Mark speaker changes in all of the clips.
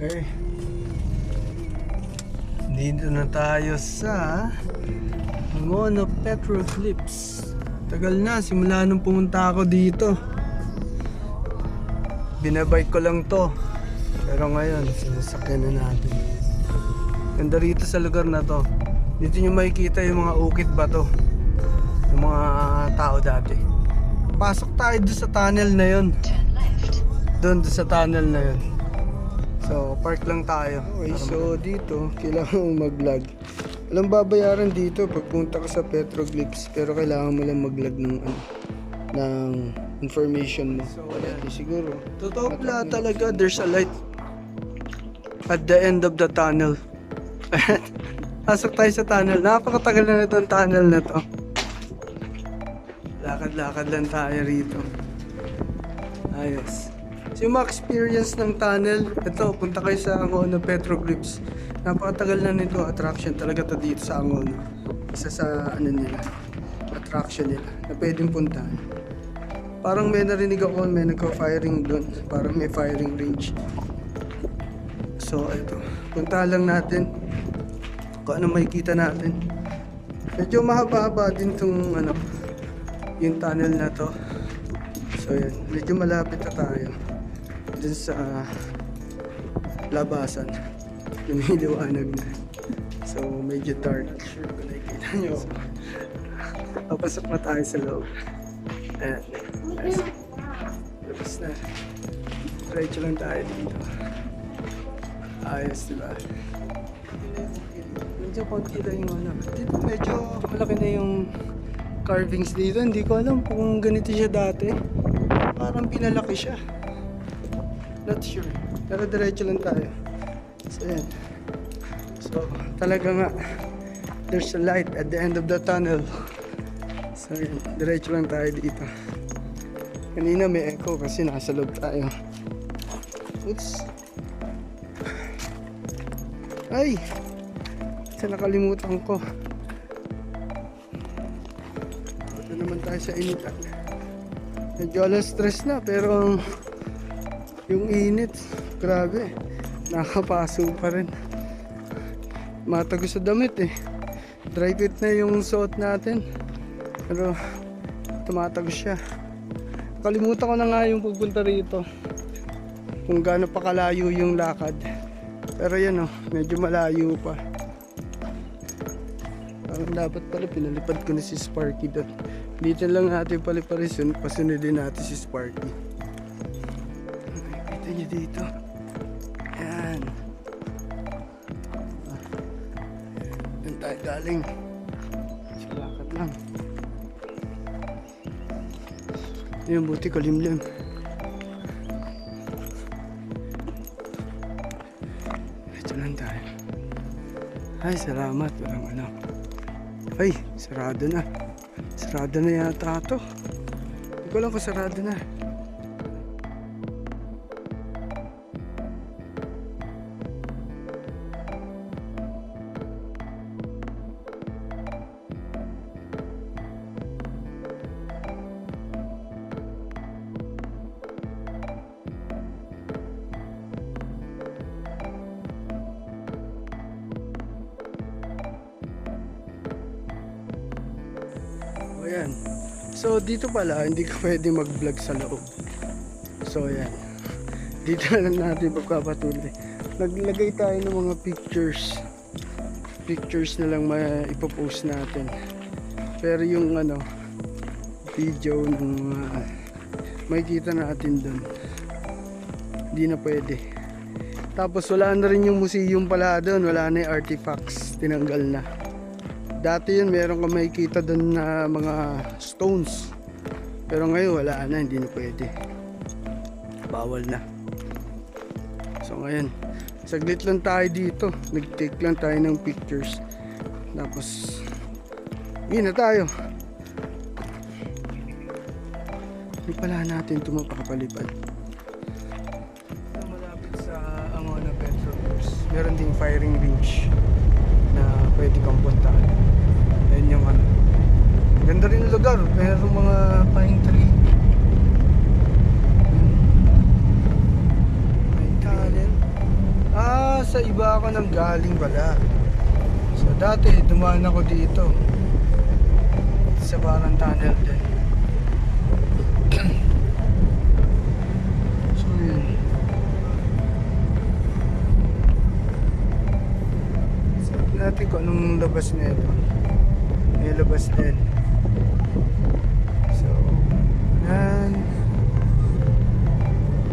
Speaker 1: Okay. Dito na tayo sa Mono Petroglyphs. Tagal na, simula nung pumunta ako dito. Binabike ko lang to. Pero ngayon, sinasakyan na natin. Ganda rito sa lugar na to. Dito nyo makikita yung mga ukit bato ng mga tao dati. Pasok tayo doon sa tunnel na yun. Doon sa tunnel na yun. So, park lang tayo. Okay, so dito, kailangan mong mag-vlog. Walang babayaran dito pag punta ka sa Petroglyphs. Pero kailangan mo lang mag-vlog ng information mo. So, siguro. Totoo pala talaga, there's a light at the end of the tunnel. Pasok tayo sa tunnel. Napakatagal na itong tunnel na to. Lakad-lakad lang tayo rito. Ayos. So yung experience ng tunnel, ito, punta kayo sa Angono Petroglyphs. Napakatagal na nito, attraction talaga to dito sa Angono. Isa sa nila, attraction nila na pwedeng puntahan. Parang may narinig ako, may nagka-firing doon. Parang may firing range. So ito, puntahan lang natin kung ano makikita natin. Medyo mahaba-haba din itong yung tunnel na to. So yan, medyo malapit na tayo dun sa labasan. Lumiliwanag na. So medyo dark. Sure kung nakikita nyo. Papasok na tayo sa loob. Ayan. Labas na. Diretso lang tayo dito. Ayos, diba? Medyo konti lang yung dito medyo malaki na yung carvings dito. Hindi ko alam kung ganito siya dati. Parang pinalaki siya. Not sure. Pero diretso lang tayo. So yan. So talaga nga, there's a light at the end of the tunnel. So yan, diretso lang tayo dito. Kanina may echo kasi nasa loob tayo. Oops. Ay! Sa nakalimutan ko. Ito naman tayo sa initan. Medyo alas stress na pero yung init, grabe. Nakapaso pa rin. Matago sa damit eh. Dry fit na yung suot natin. Pero tumatagos siya. Kalimutan ko na nga yung pupunta rito. Kung gaano pa kalayo yung lakad. Pero yan medyo malayo pa. Parang dapat pala pinalipad ko na si Sparky doon. Dito lang natin paliparin, pasunodin natin si Sparky. Nakikita nyo dito. Ayan. Doon tayo galing. Silakad lang. Ayan, buti kalimlim. Ito lang tayo. Ay, salamat. Walang Ay, sarado na. Sarado na yata ito. Hindi ko lang kung sarado na. Ayan. So dito pala hindi ka pwede mag-vlog sa loob. So ayan. Dito na lang natin pagpapatuloy. Naglagay tayo ng mga pictures. Pictures na lang ipopost natin. Pero yung video ng makikita natin doon. Hindi na pwede. Tapos wala na rin yung museum pala doon. Wala na yung artifacts. Tinanggal na. Dati yun, meron ka makikita doon na mga stones. Pero ngayon, wala na, hindi na pwede. Bawal na. So ngayon, saglit lang tayo dito. Nag-take lang tayo ng pictures. Tapos, yun na tayo. Hindi pala natin ito mapakapalipad. Malapit sa Angono Petroglyphs. Meron ding firing range na pwede kang puntahan. Ayun yung ganda rin yung lugar, pero mga pine tree. May tunnel. sa iba ako nang galing pala. So dati dumaan ako dito sa parang tunnel din. So yun. Sabi natin kung anong labas nito. May labas din. So yan.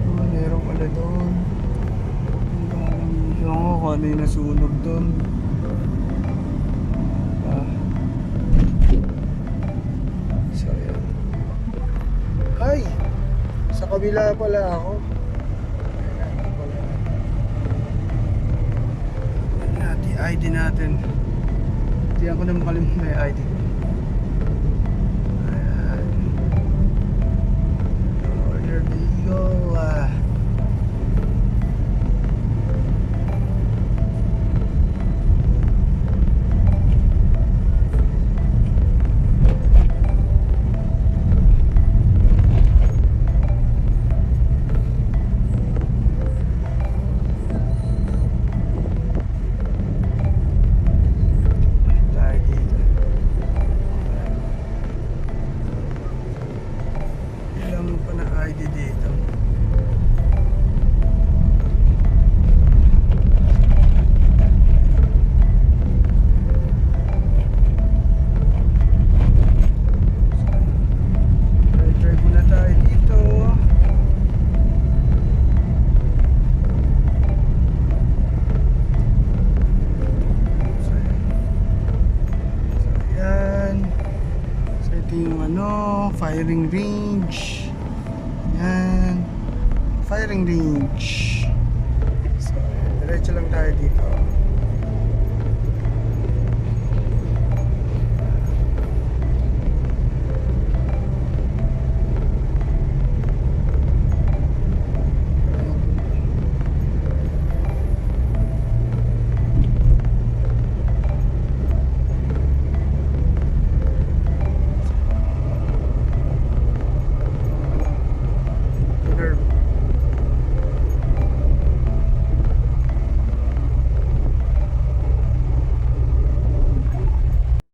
Speaker 1: Oh, meron pala doon. Yung ako kung ano yung nasunog doon. So yan. Ay! Sa kabila pala ako. Ayan pala. Ayan natin, ID natin. Hindi ako na makalimutan na yung ID. Ayan. Oh, here we go. ID dito. Drive muna tayo dito. So yan. So ito yung firing range. Yan. Firing range. So, diretso lang tayo dito.